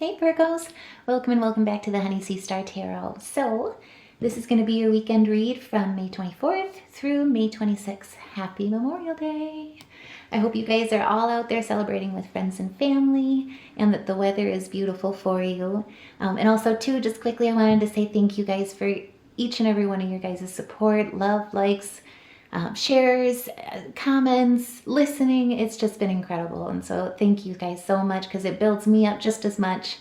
Hey Virgos, welcome and welcome back to the Honey Sea Star Tarot. So this is going to be your weekend read from May 24th through May 26th. Happy Memorial Day! I hope you guys are all out there celebrating with friends and family and that the weather is beautiful for you. And also too, just quickly, I wanted to say thank you guys for each and every one of your guys' support, love, likes, shares, comments, listening. It's just been incredible. And so thank you guys so much because it builds me up just as much.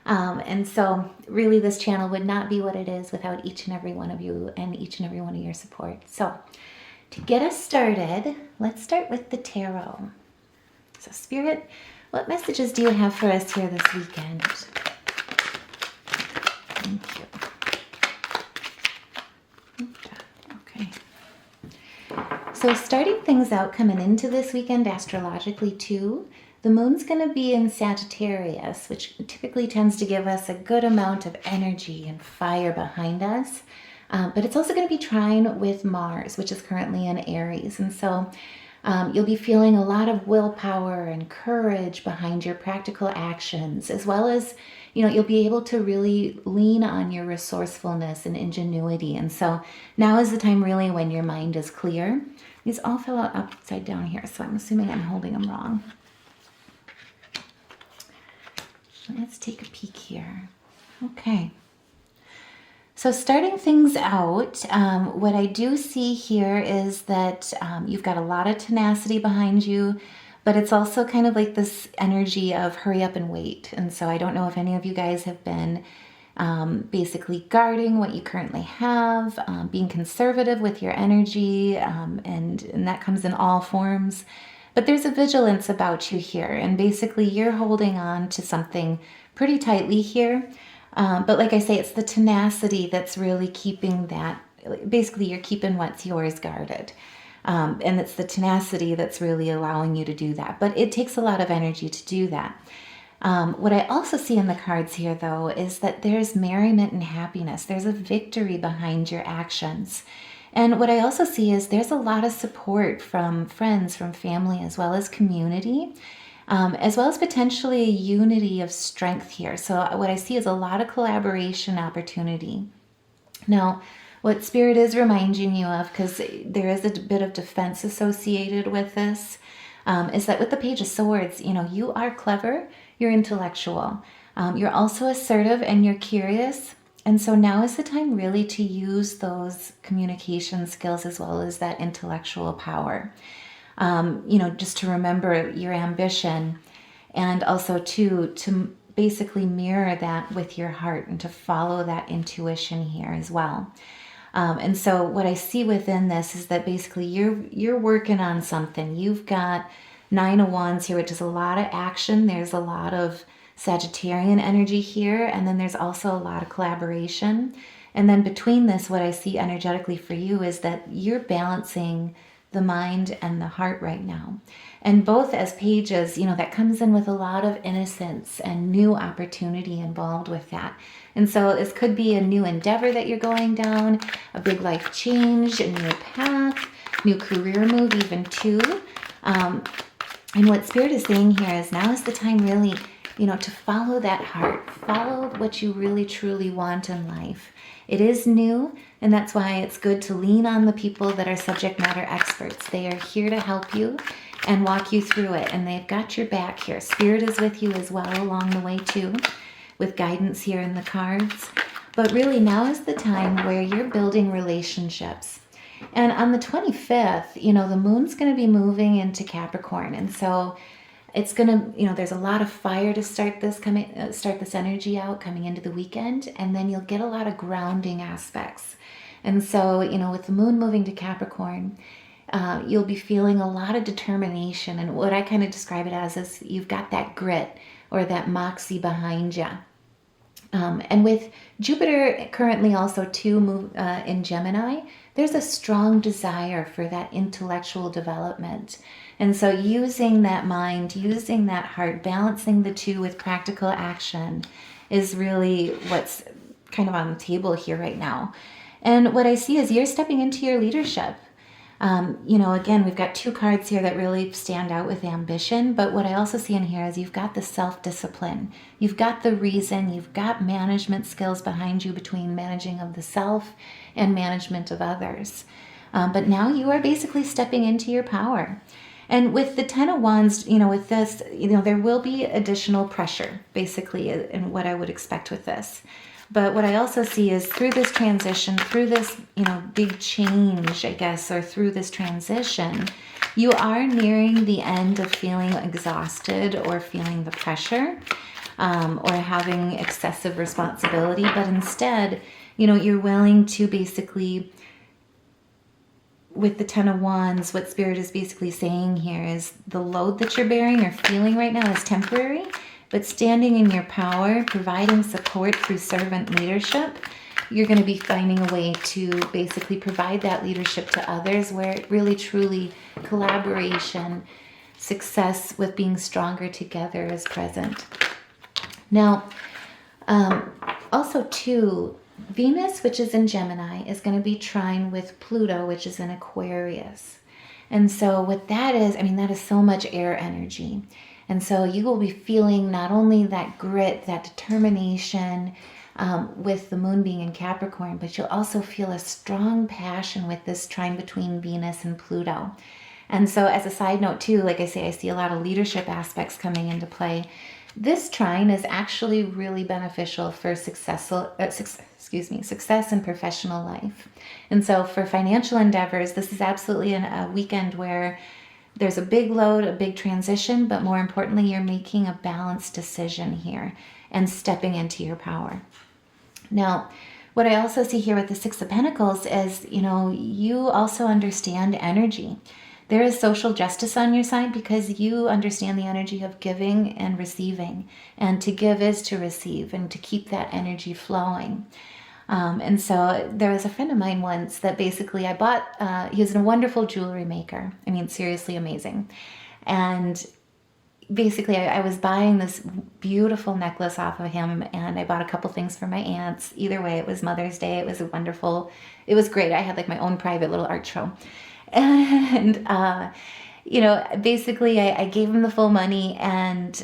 And so really this channel would not be what it is without each and every one of you and each and every one of your support. So to get us started, let's start with the tarot. So Spirit, what messages do you have for us here this weekend? Thank you. Okay. So starting things out, coming into this weekend astrologically too, the moon's going to be in Sagittarius, which typically tends to give us a good amount of energy and fire behind us. But it's also going to be trine with Mars, which is currently in Aries. And so you'll be feeling a lot of willpower and courage behind your practical actions, as well as, you'll be able to really lean on your resourcefulness and ingenuity. And so now is the time really when your mind is clear. These all fell out upside down here, so I'm assuming I'm holding them wrong. Let's take a peek here. Okay. So starting things out, what I do see here is that you've got a lot of tenacity behind you, but it's also kind of like this energy of hurry up and wait. And so I don't know if any of you guys have been basically guarding what you currently have, being conservative with your energy, and that comes in all forms. But there's a vigilance about you here, and basically you're holding on to something pretty tightly here. But like I say, it's the tenacity that's really keeping that, basically you're keeping what's yours guarded. And it's the tenacity that's really allowing you to do that. But it takes a lot of energy to do that. What I also see in the cards here, though, is that there's merriment and happiness. There's a victory behind your actions. And what I also see is there's a lot of support from friends, from family, as well as community, as well as potentially a unity of strength here. So what I see is a lot of collaboration opportunity. Now, what Spirit is reminding you of, because there is a bit of defense associated with this, is that with the Page of Swords, you are clever, you're intellectual, you're also assertive, and you're curious. And so now is the time really to use those communication skills as well as that intellectual power. Just to remember your ambition, and also to basically mirror that with your heart and to follow that intuition here as well. And so what I see within this is that basically you're working on something. You've got Nine of Wands here, which is a lot of action. There's a lot of Sagittarian energy here, and then there's also a lot of collaboration. And then between this, what I see energetically for you is that you're balancing the mind and the heart right now. And both as pages, that comes in with a lot of innocence and new opportunity involved with that. And so this could be a new endeavor that you're going down, a big life change, a new path, new career move even too. And what Spirit is saying here is now is the time really, to follow that heart, follow what you really truly want in life. It is new, and that's why it's good to lean on the people that are subject matter experts. They are here to help you and walk you through it, and they've got your back here. Spirit is with you as well along the way too, with guidance here in the cards. But really now is the time where you're building relationships. And on the 25th, the moon's going to be moving into Capricorn, and so it's going to, there's a lot of fire to start this energy out coming into the weekend, and then you'll get a lot of grounding aspects. And so, with the moon moving to Capricorn, you'll be feeling a lot of determination. And what I kind of describe it as is you've got that grit or that Moxy behind you. And with Jupiter currently also too in Gemini, there's a strong desire for that intellectual development. And so using that mind, using that heart, balancing the two with practical action is really what's kind of on the table here right now. And what I see is you're stepping into your leadership. Again, we've got two cards here that really stand out with ambition, but what I also see in here is you've got the self-discipline. You've got the reason, you've got management skills behind you between managing of the self and management of others. But now you are basically stepping into your power. And with the Ten of Wands, with this, there will be additional pressure, basically, in what I would expect with this. But what I also see is through this transition, through this, big change, I guess, or through this transition, you are nearing the end of feeling exhausted or feeling the pressure or having excessive responsibility. But instead, you're willing to basically, with the Ten of Wands, what Spirit is basically saying here is the load that you're bearing or feeling right now is temporary. But standing in your power, providing support through servant leadership, you're going to be finding a way to basically provide that leadership to others where it really, truly collaboration, success with being stronger together is present. Now, also too, Venus, which is in Gemini, is going to be trine with Pluto, which is in Aquarius. And so what that is, that is so much air energy. And so you will be feeling not only that grit, that determination with the moon being in Capricorn, but you'll also feel a strong passion with this trine between Venus and Pluto. And so as a side note too, like I say, I see a lot of leadership aspects coming into play. This trine is actually really beneficial for success in professional life. And so for financial endeavors, this is absolutely a weekend where there's a big load, a big transition, but more importantly, you're making a balanced decision here and stepping into your power. Now, what I also see here with the Six of Pentacles is, you also understand energy. There is social justice on your side because you understand the energy of giving and receiving. And to give is to receive and to keep that energy flowing. And so there was a friend of mine once that basically I bought, he was a wonderful jewelry maker. Seriously amazing. And basically I was buying this beautiful necklace off of him, and I bought a couple things for my aunts. Either way, it was Mother's Day. It was it was great. I had like my own private little art show. And, basically I gave him the full money, and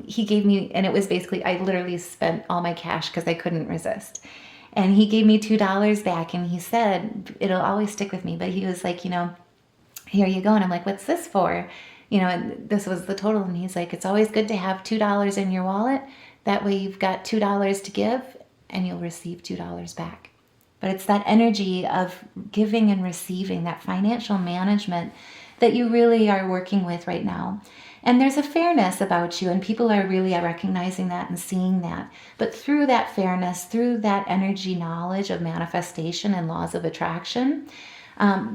he gave me, and it was basically, I literally spent all my cash because I couldn't resist. And he gave me $2 back, and he said, it'll always stick with me. But he was like, here you go. And I'm like, what's this for? And this was the total. And he's like, it's always good to have $2 in your wallet. That way you've got $2 to give and you'll receive $2 back. But it's that energy of giving and receiving, that financial management that you really are working with right now. And there's a fairness about you, and people are really recognizing that and seeing that. But through that fairness, through that energy knowledge of manifestation and laws of attraction,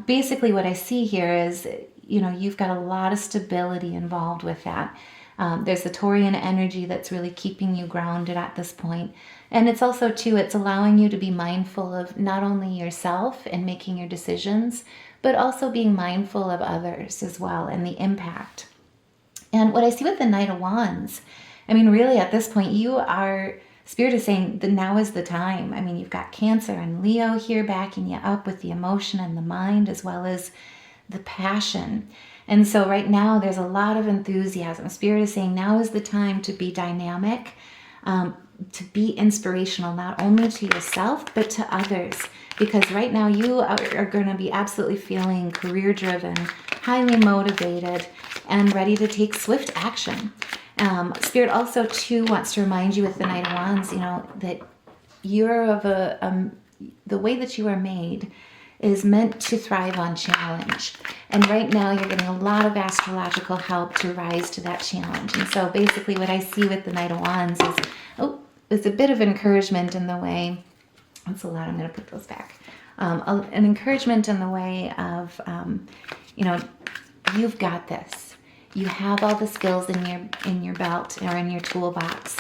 basically what I see here is, you've got a lot of stability involved with that. There's the Taurian energy that's really keeping you grounded at this point. And it's also, too, it's allowing you to be mindful of not only yourself and making your decisions, but also being mindful of others as well and the impact. And what I see with the Knight of Wands, really at this point, Spirit is saying that now is the time. You've got Cancer and Leo here backing you up with the emotion and the mind as well as the passion. And so right now there's a lot of enthusiasm. Spirit is saying now is the time to be dynamic, to be inspirational, not only to yourself, but to others. Because right now you are going to be absolutely feeling career-driven, highly motivated, and ready to take swift action. Spirit also, too, wants to remind you with the Knight of Wands, that you're of the way that you are made is meant to thrive on challenge. And right now you're getting a lot of astrological help to rise to that challenge. And so basically what I see with the Knight of Wands is a bit of encouragement in the way, that's a lot, I'm going to put those back. An encouragement in the way of, you've got this. You have all the skills in your belt or in your toolbox.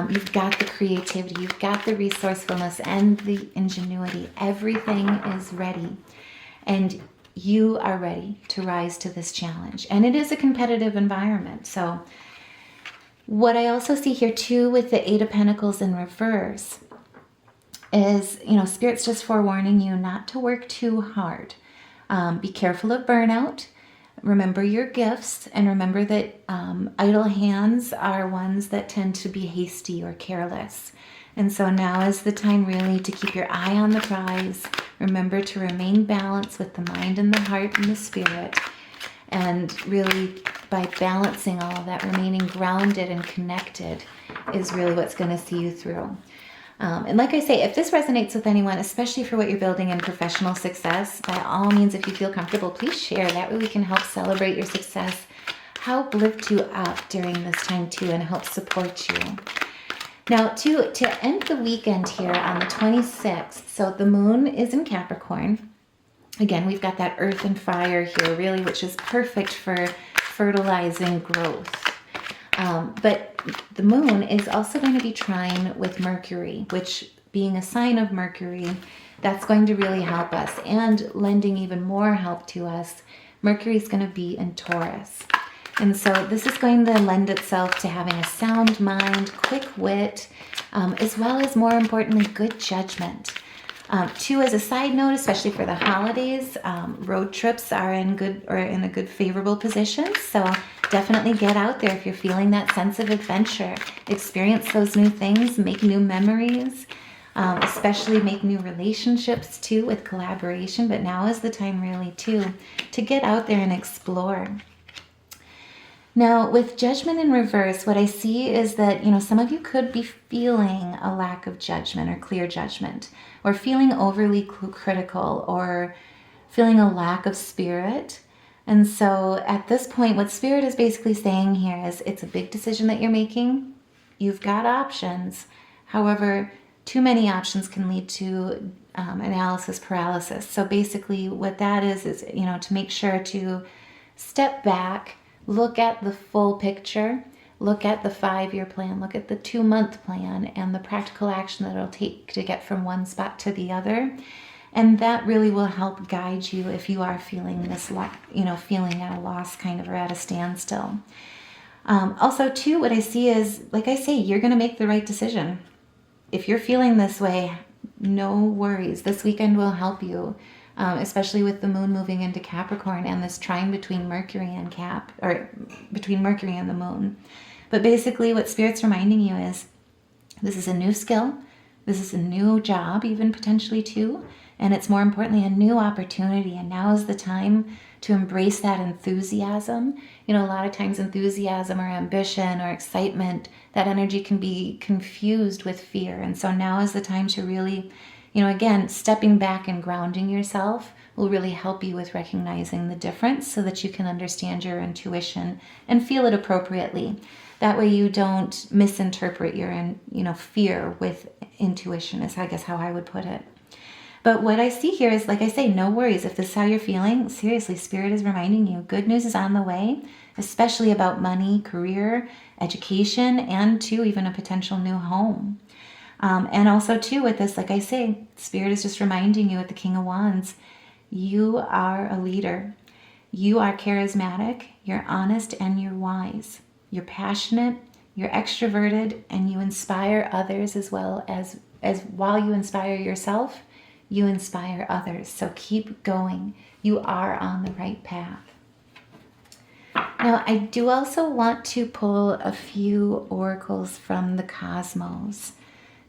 You've got the creativity, you've got the resourcefulness and the ingenuity. Everything is ready. And you are ready to rise to this challenge. And it is a competitive environment. So what I also see here too with the Eight of Pentacles in reverse is, Spirit's just forewarning you not to work too hard. Be careful of burnout. Remember your gifts, and remember that idle hands are ones that tend to be hasty or careless. And so now is the time really to keep your eye on the prize. Remember to remain balanced with the mind and the heart and the spirit. And really, by balancing all of that, remaining grounded and connected is really what's going to see you through. And like I say, if this resonates with anyone, especially for what you're building in professional success, by all means, if you feel comfortable, please share. That way we can help celebrate your success, help lift you up during this time too, and help support you. Now, to end the weekend here on the 26th, so the moon is in Capricorn. Again, we've got that earth and fire here, really, which is perfect for fertilizing growth. But the moon is also going to be trine with Mercury, which being a sign of Mercury, that's going to really help us. And lending even more help to us, Mercury is going to be in Taurus. And so this is going to lend itself to having a sound mind, quick wit, as well as, more importantly, good judgment. Too, as a side note, especially for the holidays, road trips are in a good favorable position. So definitely get out there if you're feeling that sense of adventure. Experience those new things, make new memories, especially make new relationships too with collaboration. But now is the time really too to get out there and explore. Now, with judgment in reverse, what I see is that, some of you could be feeling a lack of judgment or clear judgment, or feeling overly critical, or feeling a lack of spirit. And so at this point, what spirit is basically saying here is it's a big decision that you're making. You've got options. However, too many options can lead to analysis paralysis. So basically what that is, to make sure to step back, look at the full picture, look at the 5-year plan, look at the 2-month plan, and the practical action that it'll take to get from one spot to the other. And that really will help guide you if you are feeling this, feeling at a loss kind of, or at a standstill. Also, too, what I see is, like I say, you're going to make the right decision. If you're feeling this way, no worries. This weekend will help you. Especially with the moon moving into Capricorn and this trine between Mercury and between Mercury and the moon. But basically what Spirit's reminding you is this is a new skill, this is a new job, even potentially too, and it's more importantly a new opportunity. And now is the time to embrace that enthusiasm. A lot of times enthusiasm or ambition or excitement, that energy can be confused with fear. And so now is the time to really, again, stepping back and grounding yourself will really help you with recognizing the difference so that you can understand your intuition and feel it appropriately. That way you don't misinterpret your, fear with intuition is, I guess, how I would put it. But what I see here is, like I say, no worries. If this is how you're feeling, seriously, Spirit is reminding you good news is on the way, especially about money, career, education, and too, even a potential new home. And also too with this, like I say, Spirit is just reminding you with the King of Wands, you are a leader. You are charismatic, you're honest, and you're wise. You're passionate, you're extroverted, and you inspire others as well as while you inspire yourself, you inspire others. So keep going. You are on the right path. Now, I do also want to pull a few oracles from the cosmos.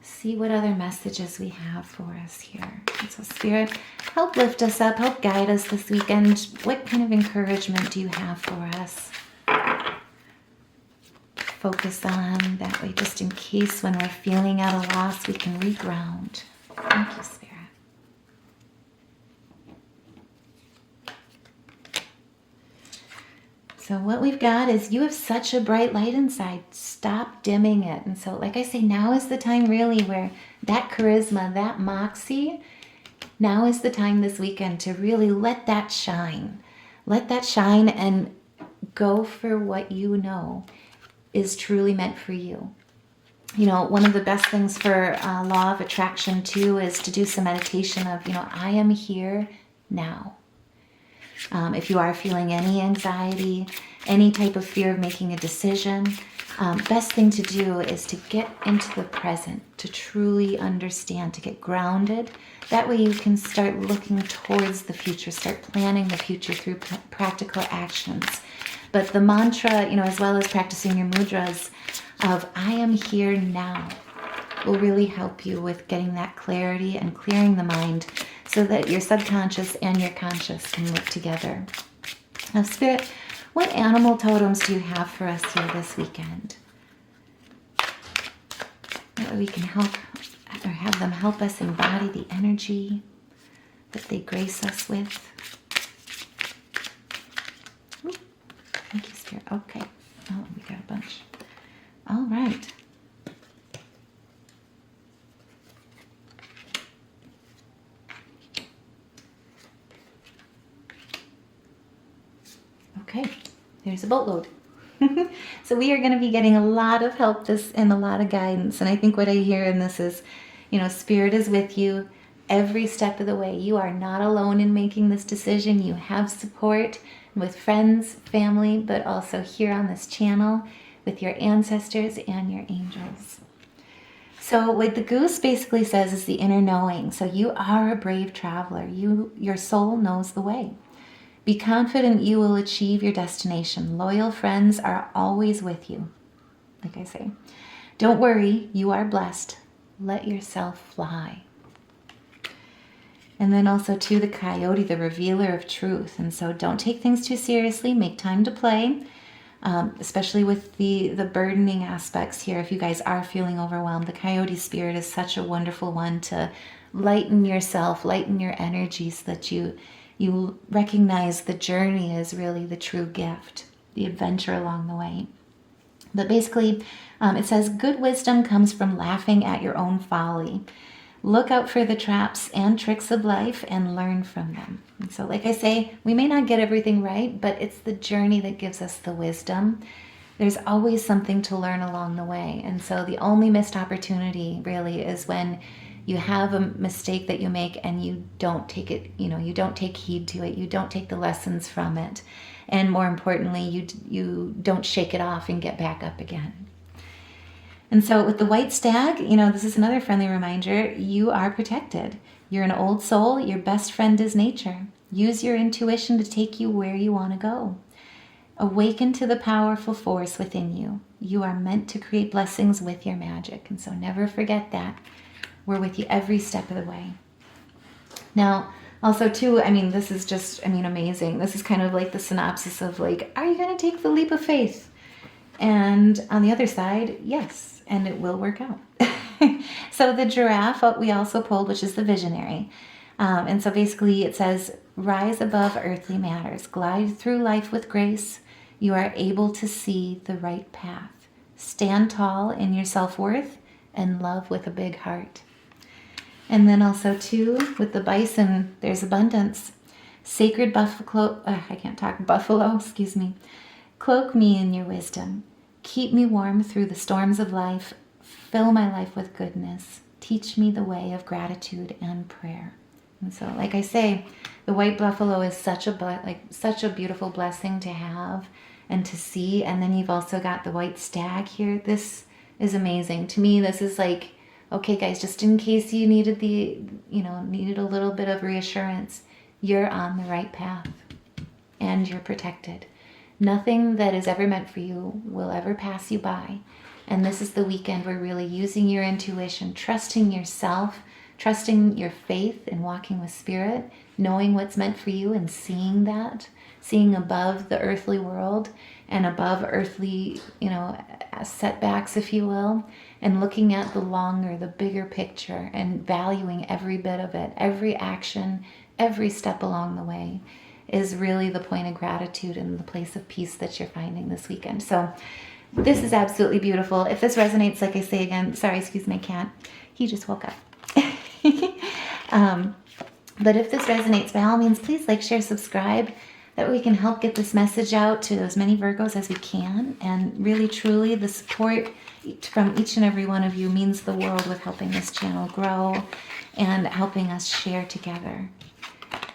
See what other messages we have for us here. And so Spirit, help lift us up, help guide us this weekend. What kind of encouragement do you have for us? Focus on that way, just in case when we're feeling at a loss, we can reground. Thank you, Spirit. So what we've got is you have such a bright light inside. Stop dimming it. And so, like I say, now is the time really where that charisma, that moxie, now is the time this weekend to really let that shine. Let that shine and go for what you know is truly meant for you. One of the best things for law of attraction too is to do some meditation of, I am here now. If you are feeling any anxiety, any type of fear of making a decision, best thing to do is to get into the present, to truly understand, to get grounded. That way you can start looking towards the future, start planning the future through practical actions. But the mantra, you know, as well as practicing your mudras of I am here now, will really help you with getting that clarity and clearing the mind so that your subconscious and your conscious can work together. Now, Spirit, what animal totems do you have for us here this weekend? That way we can help or have them help us embody the energy that they grace us with. Ooh, thank you, Spirit. Okay. Oh, we got a bunch. All right. Okay, there's a boatload. So we are going to be getting a lot of help and a lot of guidance. And I think what I hear in this is, you know, Spirit is with you every step of the way. You are not alone in making this decision. You have support with friends, family, but also here on this channel with your ancestors and your angels. So what the goose basically says is the inner knowing. So you are a brave traveler. Your soul knows the way. Be confident you will achieve your destination. Loyal friends are always with you. Like I say, don't worry, you are blessed. Let yourself fly. And then also too, the coyote, the revealer of truth. And so don't take things too seriously. Make time to play, especially with the burdening aspects here. If you guys are feeling overwhelmed, the coyote spirit is such a wonderful one to lighten yourself, lighten your energy so that you recognize the journey is really the true gift, the adventure along the way. But basically, it says, good wisdom comes from laughing at your own folly. Look out for the traps and tricks of life and learn from them. And so, like I say, we may not get everything right, but it's the journey that gives us the wisdom. There's always something to learn along the way. And so the only missed opportunity really is when you have a mistake that you make and you don't take it, you don't take heed to it. You don't take the lessons from it. And more importantly, you don't shake it off and get back up again. And so with the white stag, this is another friendly reminder, you are protected. You're an old soul. Your best friend is nature. Use your intuition to take you where you want to go. Awaken to the powerful force within you. You are meant to create blessings with your magic. And so never forget that. We're with you every step of the way. Now, also too, this is just, amazing. This is kind of like the synopsis of are you going to take the leap of faith? And on the other side, yes, and it will work out. So the giraffe, we also pulled, which is the visionary. And so basically it says, rise above earthly matters, glide through life with grace. You are able to see the right path. Stand tall in your self-worth and love with a big heart. And then also too, with the bison, there's abundance. Sacred buffalo, Cloak me in your wisdom. Keep me warm through the storms of life. Fill my life with goodness. Teach me the way of gratitude and prayer. And so, like I say, the white buffalo is such a beautiful blessing to have and to see. And then you've also got the white stag here. This is amazing. To me, this is okay, guys, just in case you needed needed a little bit of reassurance, you're on the right path and you're protected. Nothing that is ever meant for you will ever pass you by. And this is the weekend where really using your intuition, trusting yourself, trusting your faith and walking with spirit, knowing what's meant for you and seeing that, seeing above the earthly world and above earthly, setbacks, if you will, and looking at the longer, the bigger picture and valuing every bit of it, every action, every step along the way is really the point of gratitude and the place of peace that you're finding this weekend. So this is absolutely beautiful. If this resonates, like I say again, sorry, excuse my cat. He just woke up. But if this resonates, by all means, please share, subscribe. That way we can help get this message out to as many Virgos as we can. And really, truly, the support from each and every one of you means the world with helping this channel grow and helping us share together.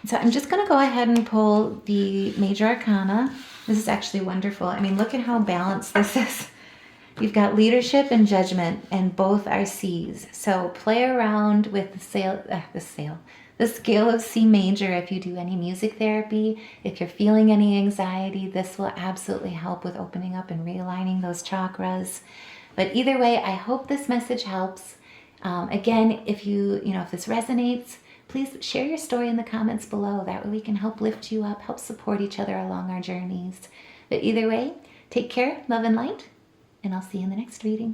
So I'm just going to go ahead and pull the Major Arcana. This is actually wonderful. Look at how balanced this is. You've got leadership and judgment, and both are C's. So play around with the scale of C major if you do any music therapy. If you're feeling any anxiety, this will absolutely help with opening up and realigning those chakras. But either way, I hope this message helps. Again, if if this resonates, please share your story in the comments below. That way we can help lift you up, help support each other along our journeys. But either way, take care, love and light, and I'll see you in the next reading.